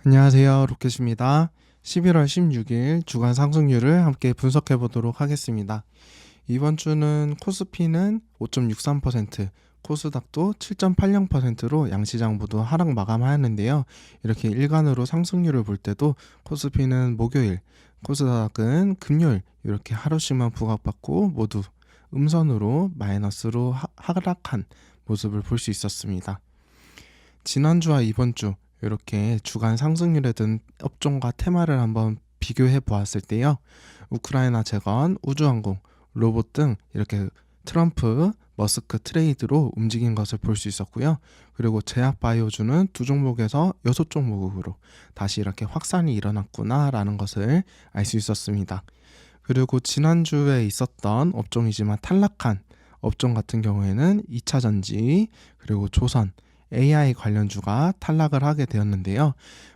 안녕하세요. 로켓입니다. 11월 16일 주간 상승률을 함께 분석해 보도록 하겠습니다. 이번 주는 코스피는 5.63%, 코스닥도 7.80%로 양시장 모두 하락 마감하였는데요. 이렇게 일간으로 상승률을 볼 때도 코스피는 목요일, 코스닥은 금요일 이렇게 하루씩만 부각받고 모두 음선으로 마이너스로 하락한 모습을 볼 수 있었습니다. 지난주와 이번 주 이렇게 주간 상승률에 든 업종과 테마를 한번 비교해 보았을 때요. 우크라이나 재건, 우주항공, 로봇 등 이렇게 트럼프, 머스크 트레이드로 움직인 것을 볼 수 있었고요. 그리고 제약바이오주는 두 종목에서 6종목으로 다시 이렇게 확산이 일어났구나라는 것을 알 수 있었습니다. 그리고 지난주에 있었던 업종이지만 탈락한 업종 같은 경우에는 2차전지, 그리고 조선, AI 관련주가 탈락을 하게 되었는데요.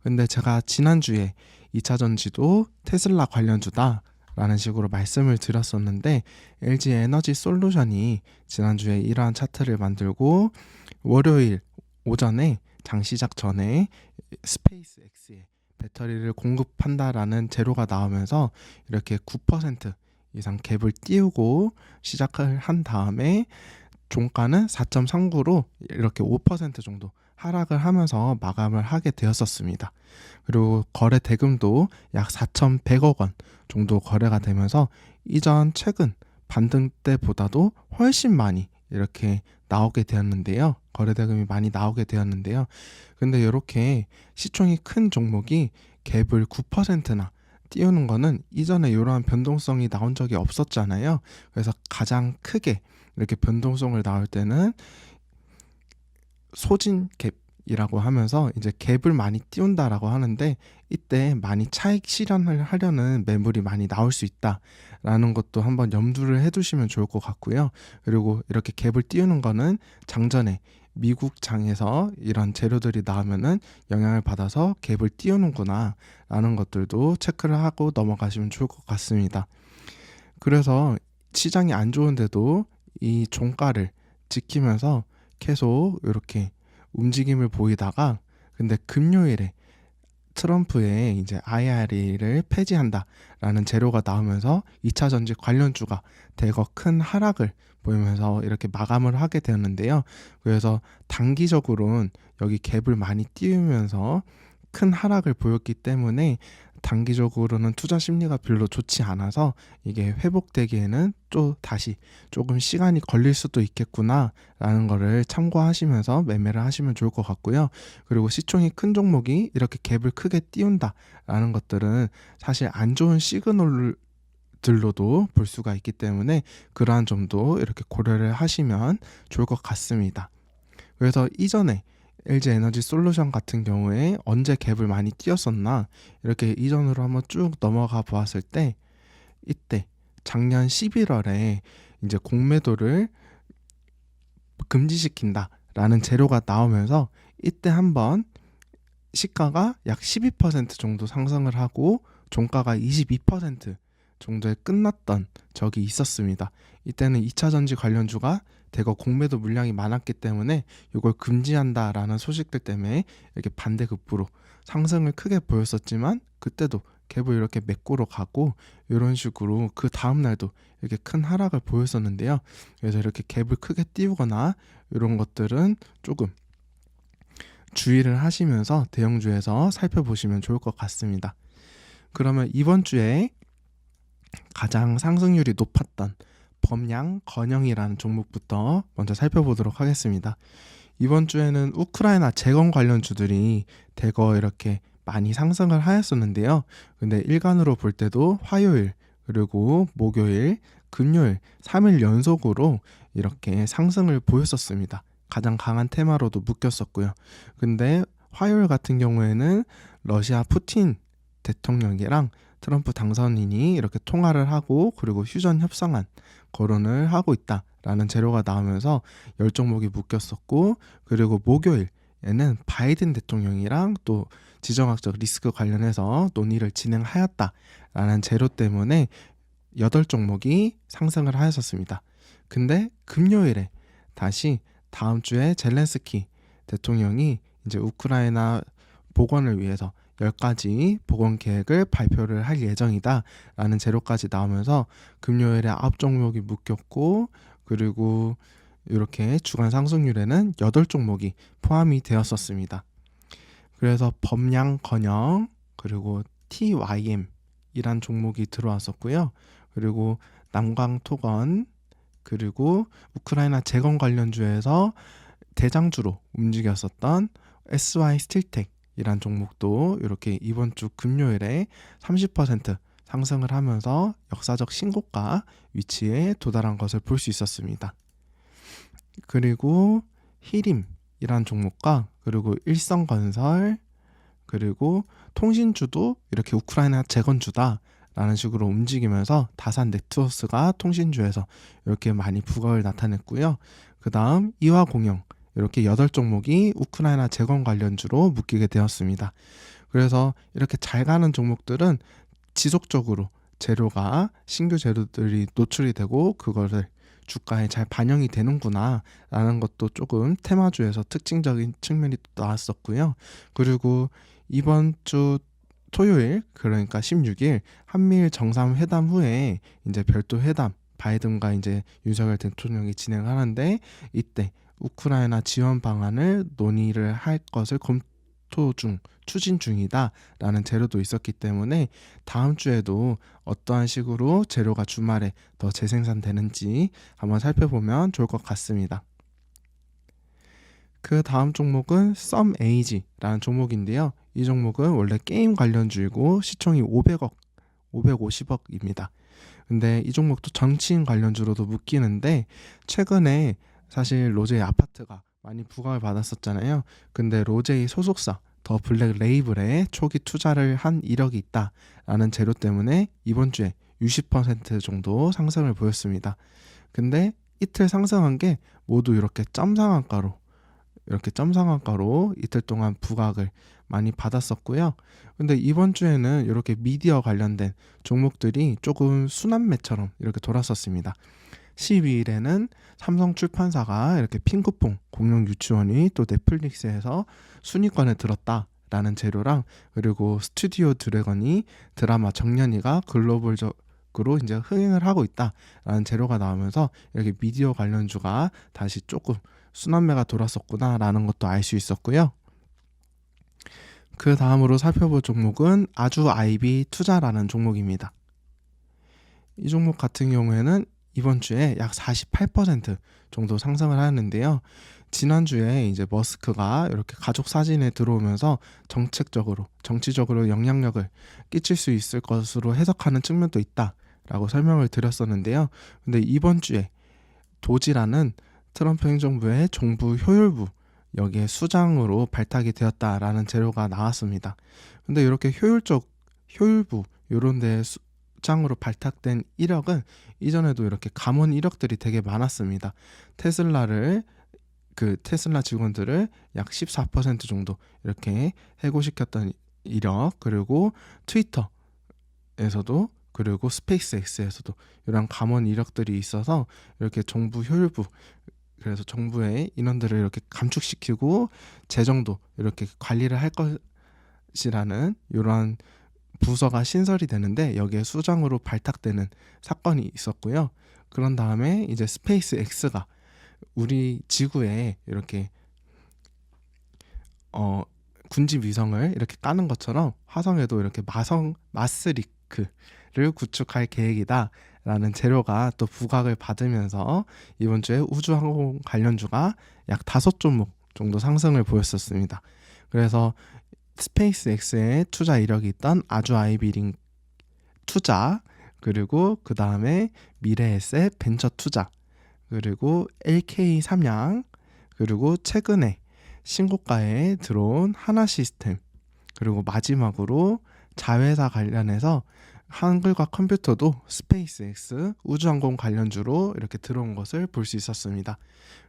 근데 제가 지난주에 2차전지도 테슬라 관련주다 라는 식으로 말씀을 드렸었는데 LG 에너지 솔루션이 지난주에 이러한 차트를 만들고 월요일 오전에 장 시작 전에 스페이스 X에 배터리를 공급한다라는 재료가 나오면서 이렇게 9% 이상 갭을 띄우고 시작을 한 다음에 종가는 4.39로 이렇게 5% 정도 하락을 하면서 마감을 하게 되었었습니다. 그리고 거래 대금도 약 4,100억 원 정도 거래가 되면서 이전 최근 반등 때보다도 훨씬 많이 이렇게 나오게 되었는데요. 거래 대금이 많이 나오게 되었는데요. 근데 이렇게 시총이 큰 종목이 갭을 9%나 띄우는 거는 이전에 이러한 변동성이 나온 적이 없었잖아요. 그래서 가장 크게 이렇게 변동성을 나올 때는 소진 갭이라고 하면서 이제 갭을 많이 띄운다라고 하는데 이때 많이 차익 실현을 하려는 매물이 많이 나올 수 있다라는 것도 한번 염두를 해두시면 좋을 것 같고요. 그리고 이렇게 갭을 띄우는 거는 장전에 미국 장에서 이런 재료들이 나오면은 영향을 받아서 갭을 띄우는구나 라는 것들도 체크를 하고 넘어가시면 좋을 것 같습니다. 그래서 시장이 안 좋은데도 이 종가를 지키면서 계속 이렇게 움직임을 보이다가 근데 금요일에 트럼프의 이제 IRA를 폐지한다라는 재료가 나오면서 2차 전지 관련주가 대거 큰 하락을 보이면서 이렇게 마감을 하게 되었는데요. 그래서 단기적으로는 여기 갭을 많이 띄우면서 큰 하락을 보였기 때문에 단기적으로는 투자 심리가 별로 좋지 않아서 이게 회복되기에는 또 다시 조금 시간이 걸릴 수도 있겠구나라는 거를 참고하시면서 매매를 하시면 좋을 것 같고요. 그리고 시총이 큰 종목이 이렇게 갭을 크게 띄운다라는 것들은 사실 안 좋은 시그널들로도 볼 수가 있기 때문에 그러한 점도 이렇게 고려를 하시면 좋을 것 같습니다. 그래서 이전에 LG 에너지 솔루션 같은 경우에 언제 갭을 많이 띄었었나 이렇게 이전으로 한번 쭉 넘어가 보았을 때 이때 작년 11월에 이제 공매도를 금지시킨다라는 재료가 나오면서 이때 한번 시가가 약 12% 정도 상승을 하고 종가가 22% 정도에 끝났던 적이 있었습니다. 이때는 2차 전지 관련주가 대거 공매도 물량이 많았기 때문에 이걸 금지한다라는 소식들 때문에 이렇게 반대급부로 상승을 크게 보였었지만 그때도 갭을 이렇게 메꾸러 가고 이런 식으로 그 다음날도 이렇게 큰 하락을 보였었는데요. 그래서 이렇게 갭을 크게 띄우거나 이런 것들은 조금 주의를 하시면서 대형주에서 살펴보시면 좋을 것 같습니다. 그러면 이번 주에 가장 상승률이 높았던 범양 건영이라는 종목부터 먼저 살펴보도록 하겠습니다. 이번 주에는 우크라이나 재건 관련주들이 대거 이렇게 많이 상승을 하였었는데요. 근데 일간으로 볼 때도 화요일 그리고 목요일, 금요일 3일 연속으로 이렇게 상승을 보였었습니다. 가장 강한 테마로도 묶였었고요. 근데 화요일 같은 경우에는 러시아 푸틴 대통령이랑 트럼프 당선인이 이렇게 통화를 하고 그리고 휴전 협상안 거론을 하고 있다라는 재료가 나오면서 열 종목이 묶였었고 그리고 목요일에는 바이든 대통령이랑 또 지정학적 리스크 관련해서 논의를 진행하였다라는 재료 때문에 8종목이 상승을 하였었습니다. 근데 금요일에 다시 다음 주에 젤렌스키 대통령이 이제 우크라이나 복원을 위해서 10가지 복원 계획을 발표를 할 예정이다 라는 재료까지 나오면서 금요일에 9종목이 묶였고, 그리고 이렇게 주간 상승률에는 8종목이 포함이 되었었습니다. 그래서 범양건영 그리고 TYM 이란 종목이 들어왔었고요. 그리고 남광토건 그리고 우크라이나 재건 관련주에서 대장주로 움직였었던 SY스틸텍 이란 종목도 이렇게 이번 주 금요일에 30% 상승을 하면서 역사적 신고가 위치에 도달한 것을 볼 수 있었습니다. 그리고 히림이란 종목과 그리고 일성건설 그리고 통신주도 이렇게 우크라이나 재건주다 라는 식으로 움직이면서 다산 네트워크가 통신주에서 이렇게 많이 부각을 나타냈고요. 그 다음 이화공영 이렇게 8종목이 우크라이나 재건 관련주로 묶이게 되었습니다. 그래서 이렇게 잘 가는 종목들은 지속적으로 재료가 신규 재료들이 노출이 되고 그거를 주가에 잘 반영이 되는구나 라는 것도 조금 테마주에서 특징적인 측면이 나왔었고요. 그리고 이번 주 토요일 그러니까 16일 한미일 정상회담 후에 이제 별도 회담 바이든과 이제 윤석열 대통령이 진행하는데 이때 우크라이나 지원 방안을 논의를 할 것을 추진 중이다라는 재료도 있었기 때문에 다음 주에도 어떠한 식으로 재료가 주말에 더 재생산되는지 한번 살펴보면 좋을 것 같습니다. 그 다음 종목은 썸에이지라는 종목인데요. 이 종목은 원래 게임 관련주이고 시총이 500억, 550억입니다. 근데 이 종목도 정치인 관련주로도 묶이는데 최근에 사실 로제이 아파트가 많이 부각을 받았었잖아요. 근데 로제이 소속사 더 블랙 레이블에 초기 투자를 한 이력이 있다라는 재료 때문에 이번 주에 60% 정도 상승을 보였습니다. 근데 이틀 상승한 게 모두 이렇게 점상한가로 이틀 동안 부각을 많이 받았었고요. 근데 이번 주에는 이렇게 미디어 관련된 종목들이 조금 순환매처럼 이렇게 돌았었습니다. 12일에는 삼성출판사가 이렇게 핑크퐁 공룡 유치원이 또 넷플릭스에서 순위권에 들었다라는 재료랑 그리고 스튜디오 드래곤이 드라마 정년이가 글로벌적으로 이제 흥행을 하고 있다라는 재료가 나오면서 이렇게 미디어 관련주가 다시 조금 순환매가 돌았었구나라는 것도 알 수 있었고요. 그 다음으로 살펴볼 종목은 아주아이비 투자라는 종목입니다. 이 종목 같은 경우에는 이번 주에 약 48% 정도 상승을 하는데요. 지난주에 이제 머스크가 이렇게 가족 사진에 들어오면서 정치적으로 영향력을 끼칠 수 있을 것으로 해석하는 측면도 있다라고 설명을 드렸었는데요. 근데 이번 주에 도지라는 트럼프 행정부의 정부 효율부 여기에 수장으로 발탁이 되었다라는 재료가 나왔습니다. 근데 이렇게 효율부 이런 데 수장으로 발탁된 이력은 이전에도 이렇게 감원 이력들이 되게 많았습니다. 테슬라 직원들을 약 14% 정도 이렇게 해고시켰던 이력, 그리고 트위터에서도 그리고 스페이스X에서도 이런 감원 이력들이 있어서 이렇게 정부 효율부 그래서 정부의 인원들을 이렇게 감축시키고 재정도 이렇게 관리를 할 것이라는 이러한 부서가 신설이 되는데 여기에 수장으로 발탁되는 사건이 있었고요. 그런 다음에 이제 스페이스 X가 우리 지구에 이렇게 군집 위성을 이렇게 까는 것처럼 화성에도 이렇게 마스리크를 구축할 계획이다. 라는 재료가 또 부각을 받으면서 이번 주에 우주항공 관련주가 약 5종목 정도 상승을 보였었습니다. 그래서 스페이스X에 투자 이력이 있던 아주아이비링 투자 그리고 그 다음에 미래에셋 벤처 투자 그리고 LK 삼양 그리고 최근에 신고가에 들어온 하나시스템 그리고 마지막으로 자회사 관련해서 한글과 컴퓨터도 스페이스X 우주항공 관련주로 이렇게 들어온 것을 볼 수 있었습니다.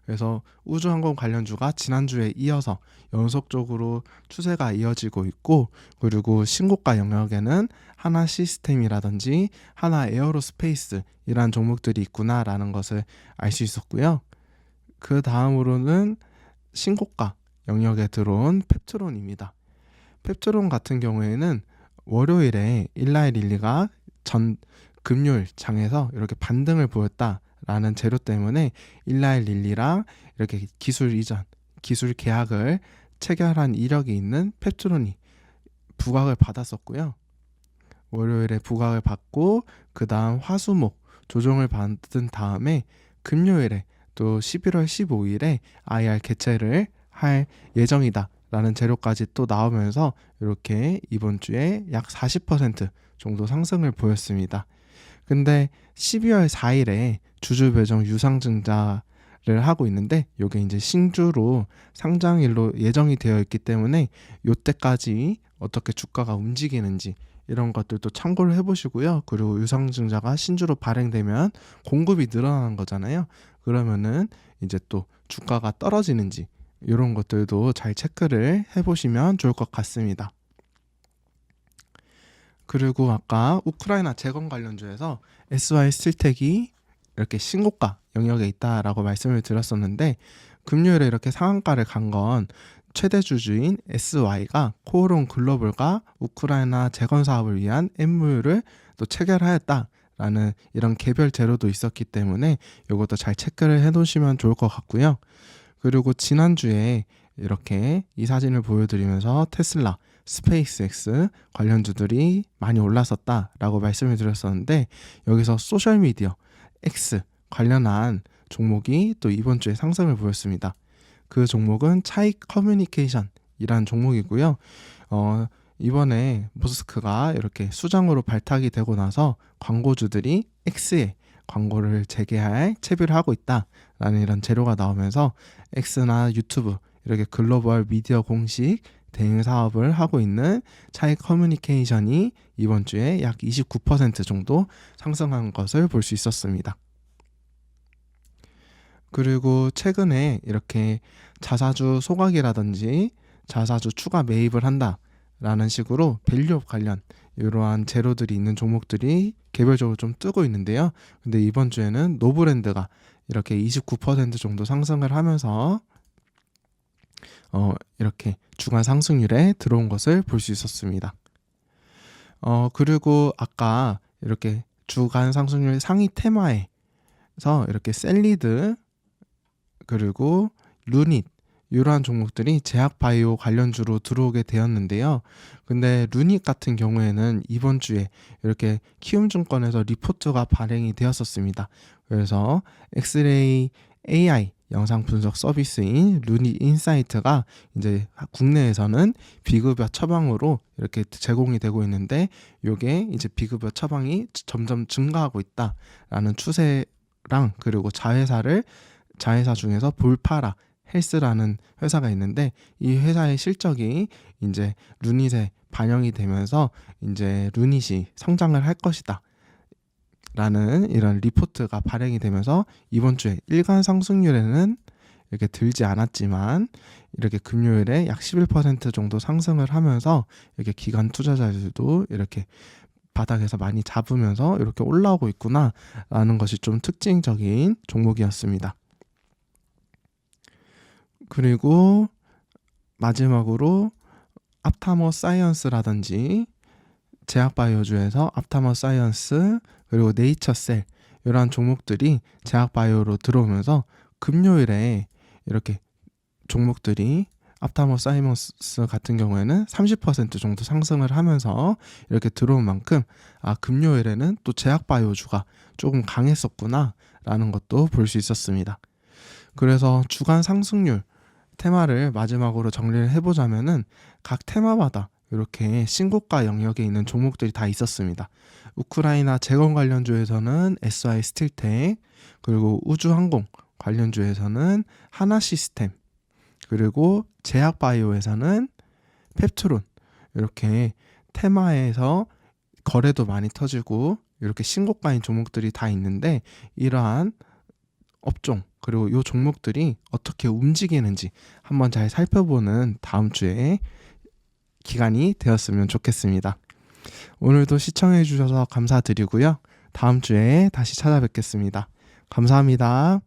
그래서 우주항공 관련주가 지난주에 이어서 연속적으로 추세가 이어지고 있고 그리고 신고가 영역에는 하나 시스템이라든지 하나 에어로스페이스 이란 종목들이 있구나라는 것을 알 수 있었고요. 그 다음으로는 신고가 영역에 들어온 펩트론입니다. 펩트론 같은 경우에는 월요일에 일라이릴리가 금요일 장에서 이렇게 반등을 보였다라는 재료 때문에 일라이릴리랑 이렇게 기술 이전, 기술 계약을 체결한 이력이 있는 펩트론이 부각을 받았었고요. 월요일에 부각을 받고 그 다음 화수목 조정을 받은 다음에 금요일에 또 11월 15일에 IR 개최를 할 예정이다 라는 재료까지 또 나오면서 이렇게 이번 주에 약 40% 정도 상승을 보였습니다. 근데 12월 4일에 주주 배정 유상증자를 하고 있는데 이게 이제 신주로 상장일로 예정이 되어 있기 때문에 이때까지 어떻게 주가가 움직이는지 이런 것들도 참고를 해보시고요. 그리고 유상증자가 신주로 발행되면 공급이 늘어나는 거잖아요. 그러면은 이제 또 주가가 떨어지는지 이런 것들도 잘 체크를 해보시면 좋을 것 같습니다. 그리고 아까 우크라이나 재건 관련주에서 SY 스틸텍이 이렇게 신고가 영역에 있다라고 말씀을 드렸었는데 금요일에 이렇게 상한가를 간 건 최대 주주인 SY가 코오롱 글로벌과 우크라이나 재건 사업을 위한 MOU를 또 체결하였다라는 이런 개별 재료도 있었기 때문에 이것도 잘 체크를 해놓으시면 좋을 것 같고요. 그리고 지난주에 이렇게 이 사진을 보여드리면서 테슬라, 스페이스X 관련주들이 많이 올랐었다라고 말씀을 드렸었는데 여기서 소셜미디어, X 관련한 종목이 또 이번 주에 상승을 보였습니다. 그 종목은 차익 커뮤니케이션이라는 종목이고요. 이번에 모스크가 이렇게 수장으로 발탁이 되고 나서 광고주들이 X에 광고를 재개할 채비를 하고 있다라는 이런 재료가 나오면서 X나 유튜브 이렇게 글로벌 미디어 공식 대행 사업을 하고 있는 차익 커뮤니케이션이 이번 주에 약 29% 정도 상승한 것을 볼 수 있었습니다. 그리고 최근에 이렇게 자사주 소각이라든지 자사주 추가 매입을 한다라는 식으로 밸류업 관련 이러한 재료들이 있는 종목들이 개별적으로 좀 뜨고 있는데요. 근데 이번 주에는 노브랜드가 이렇게 29% 정도 상승을 하면서 이렇게 주간 상승률에 들어온 것을 볼 수 있었습니다. 그리고 아까 이렇게 주간 상승률 상위 테마에서 이렇게 셀리드 그리고 루닛 이러한 종목들이 제약바이오 관련주로 들어오게 되었는데요. 근데 루닛 같은 경우에는 이번 주에 이렇게 키움증권에서 리포트가 발행이 되었었습니다. 그래서 엑스레이 AI 영상 분석 서비스인 루닛 인사이트가 이제 국내에서는 비급여 처방으로 이렇게 제공이 되고 있는데 이게 이제 비급여 처방이 점점 증가하고 있다라는 추세랑 그리고 자회사 중에서 볼파라 헬스라는 회사가 있는데 이 회사의 실적이 이제 루닛에 반영이 되면서 이제 루닛이 성장을 할 것이다 라는 이런 리포트가 발행이 되면서 이번 주에 일간 상승률에는 이렇게 들지 않았지만 이렇게 금요일에 약 11% 정도 상승을 하면서 이렇게 기관 투자자들도 이렇게 바닥에서 많이 잡으면서 이렇게 올라오고 있구나라는 것이 좀 특징적인 종목이었습니다. 그리고 마지막으로 앞타머 사이언스라든지 제약바이오주에서 앞타머 사이언스 그리고 네이처셀 이러한 종목들이 제약바이오로 들어오면서 금요일에 이렇게 종목들이 앞타머 사이언스 같은 경우에는 30% 정도 상승을 하면서 이렇게 들어온 만큼 금요일에는 또 제약바이오주가 조금 강했었구나 라는 것도 볼 수 있었습니다. 그래서 주간 상승률 테마를 마지막으로 정리를 해보자면은 각 테마마다 이렇게 신고가 영역에 있는 종목들이 다 있었습니다. 우크라이나 재건 관련주에서는 SY 스틸텍, 그리고 우주항공 관련주에서는 하나시스템, 그리고 제약바이오에서는 펩트론 이렇게 테마에서 거래도 많이 터지고 이렇게 신고가인 종목들이 다 있는데 이러한 업종 그리고 이 종목들이 어떻게 움직이는지 한번 잘 살펴보는 다음 주에 기간이 되었으면 좋겠습니다. 오늘도 시청해 주셔서 감사드리고요. 다음 주에 다시 찾아뵙겠습니다. 감사합니다.